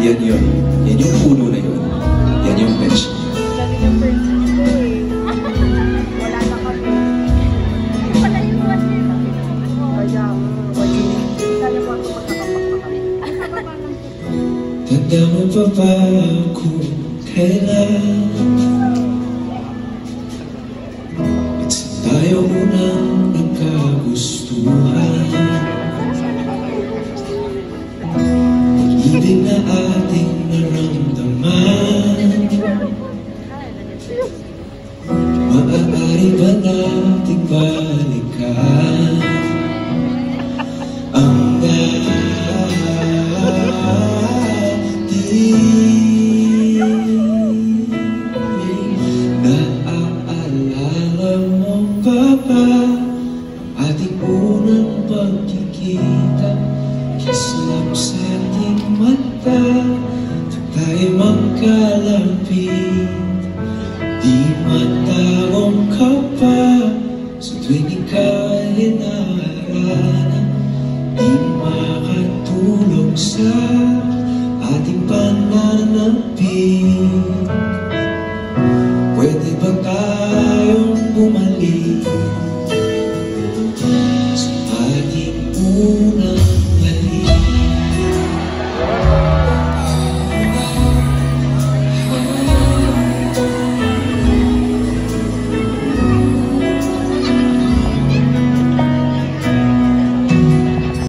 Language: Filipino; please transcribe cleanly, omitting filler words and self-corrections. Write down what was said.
yan yun. Yan yung puno na yun. Yan yung bench niya. Galing yung person ko eh. Wala na kami. Wala yung one year na. Kaya, sana po ako magkakapak kami. Tanda mo pa ba kung kailan tayo unang nagkagustuhan? Ibig na ating naramdaman, maaari ba nating balikan ang dati? Naaalala mo ba ating unang pagkikita? Kislap sa ating mata, tayo magkalapit. Di matawang ka pa sa tuwing ika'y hinaharana. Di makatulong sa ating pananapit.